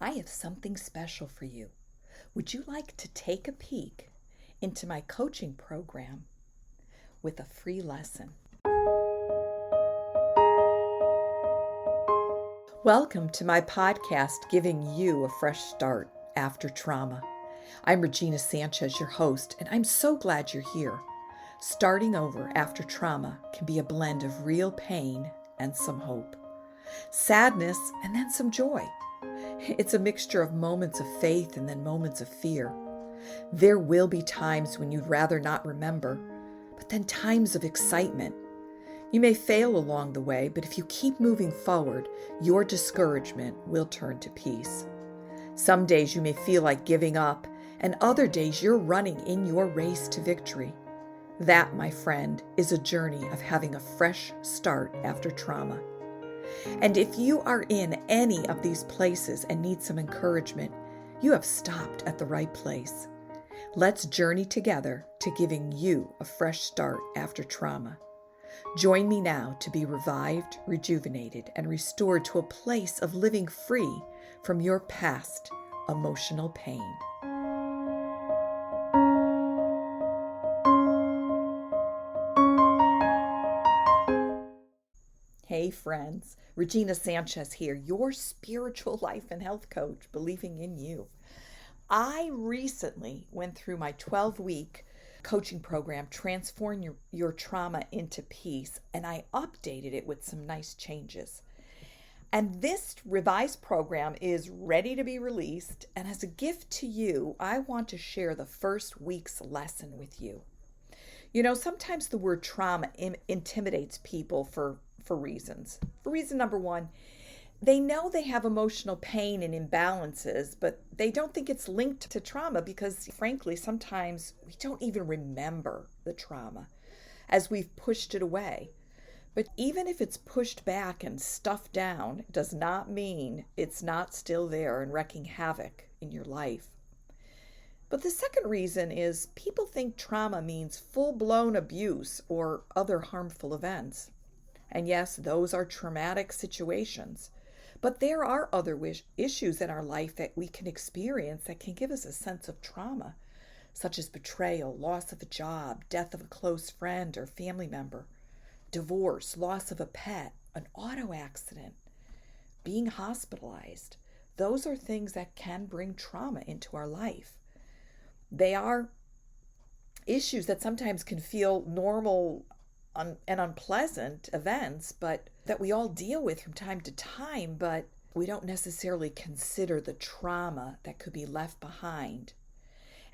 I have something special for you. Would you like to take a peek into my coaching program with a free lesson? Welcome to my podcast, Giving You a Fresh Start After Trauma. I'm Regina Sanchez, your host, and I'm so glad you're here. Starting over after trauma can be a blend of real pain and some hope, sadness and then some joy. It's a mixture of moments of faith and then moments of fear. There will be times when you'd rather not remember, but then times of excitement. You may fail along the way, but if you keep moving forward, your discouragement will turn to peace. Some days you may feel like giving up, and other days you're running in your race to victory. That, my friend, is a journey of having a fresh start after trauma. And if you are in any of these places and need some encouragement, you have stopped at the right place. Let's journey together to giving you a fresh start after trauma. Join me now to be revived, rejuvenated, and restored to a place of living free from your past emotional pain. Hey friends, Regina Sanchez here, your spiritual life and health coach, believing in you. I recently went through my 12-week coaching program, Transform Your Trauma into Peace, and I updated it with some nice changes. And this revised program is ready to be released, and as a gift to you, I want to share the first week's lesson with you. You know, sometimes the word trauma intimidates people for reasons. For reason number one, they know they have emotional pain and imbalances, but they don't think it's linked to trauma because, frankly, sometimes we don't even remember the trauma as we've pushed it away. But even if it's pushed back and stuffed down, it does not mean it's not still there and wreaking havoc in your life. But the second reason is people think trauma means full-blown abuse or other harmful events. And yes, those are traumatic situations. But there are other issues in our life that we can experience that can give us a sense of trauma, such as betrayal, loss of a job, death of a close friend or family member, divorce, loss of a pet, an auto accident, being hospitalized. Those are things that can bring trauma into our life. They are issues that sometimes can feel normal and unpleasant events, but that we all deal with from time to time, but we don't necessarily consider the trauma that could be left behind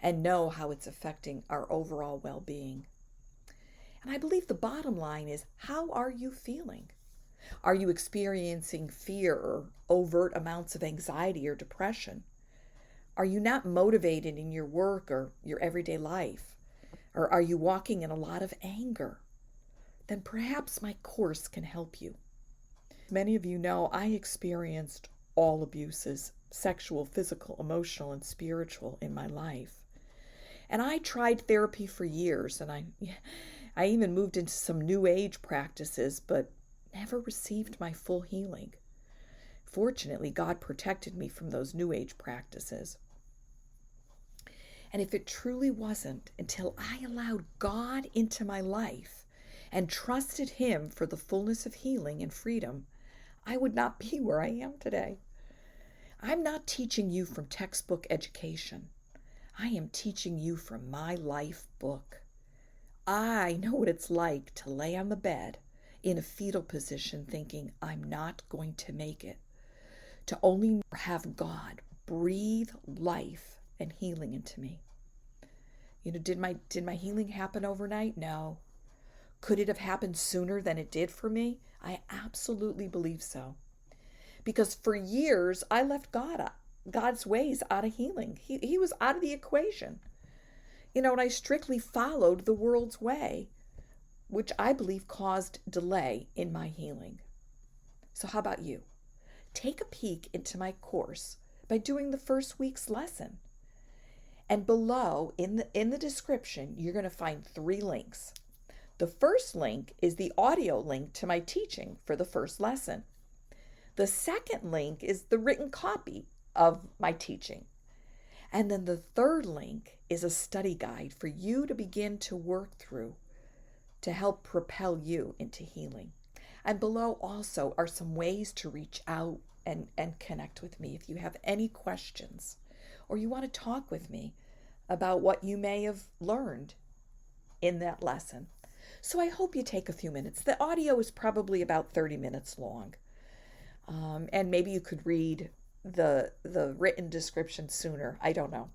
and know how it's affecting our overall well-being. And I believe the bottom line is, how are you feeling? Are you experiencing fear or overt amounts of anxiety or depression? Are you not motivated in your work or your everyday life? Or are you walking in a lot of anger? Then perhaps my course can help you. Many of you know I experienced all abuses, sexual, physical, emotional, and spiritual in my life. And I tried therapy for years, and I even moved into some new age practices, but never received my full healing. Fortunately, God protected me from those new age practices. And if it truly wasn't until I allowed God into my life and trusted Him for the fullness of healing and freedom, I would not be where I am today. I'm not teaching you from textbook education. I am teaching you from my life book. I know what it's like to lay on the bed in a fetal position thinking I'm not going to make it, to only have God breathe life and healing into me. You know, did my healing happen overnight? No. Could it have happened sooner than it did for me? I absolutely believe so. Because for years, I left God's ways out of healing. He was out of the equation. You know, and I strictly followed the world's way, which I believe caused delay in my healing. So how about you? Take a peek into my course by doing the first week's lesson. And below, in the description, you're going to find 3 links. The first link is the audio link to my teaching for the first lesson. The second link is the written copy of my teaching. And then the third link is a study guide for you to begin to work through to help propel you into healing. And below also are some ways to reach out and connect with me if you have any questions or you want to talk with me about what you may have learned in that lesson. So I hope you take a few minutes. The audio is probably about 30 minutes long. And maybe you could read the written description sooner. I don't know.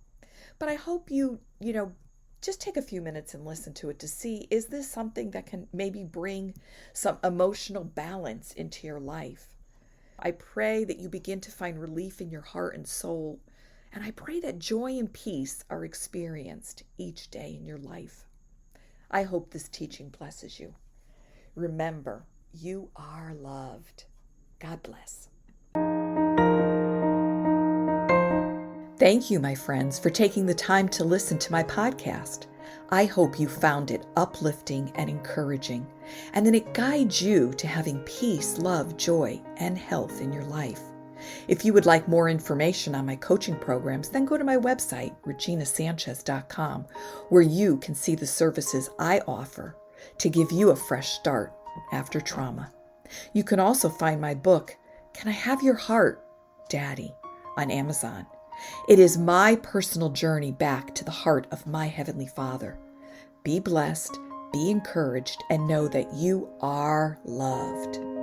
But I hope you just take a few minutes and listen to it to see, is this something that can maybe bring some emotional balance into your life? I pray that you begin to find relief in your heart and soul. And I pray that joy and peace are experienced each day in your life. I hope this teaching blesses you. Remember, you are loved. God bless. Thank you, my friends, for taking the time to listen to my podcast. I hope you found it uplifting and encouraging, and that it guides you to having peace, love, joy, and health in your life. If you would like more information on my coaching programs, then go to my website, reginasanchez.com, where you can see the services I offer to give you a fresh start after trauma. You can also find my book, Can I Have Your Heart, Daddy, on Amazon. It is my personal journey back to the heart of my Heavenly Father. Be blessed, be encouraged, and know that you are loved.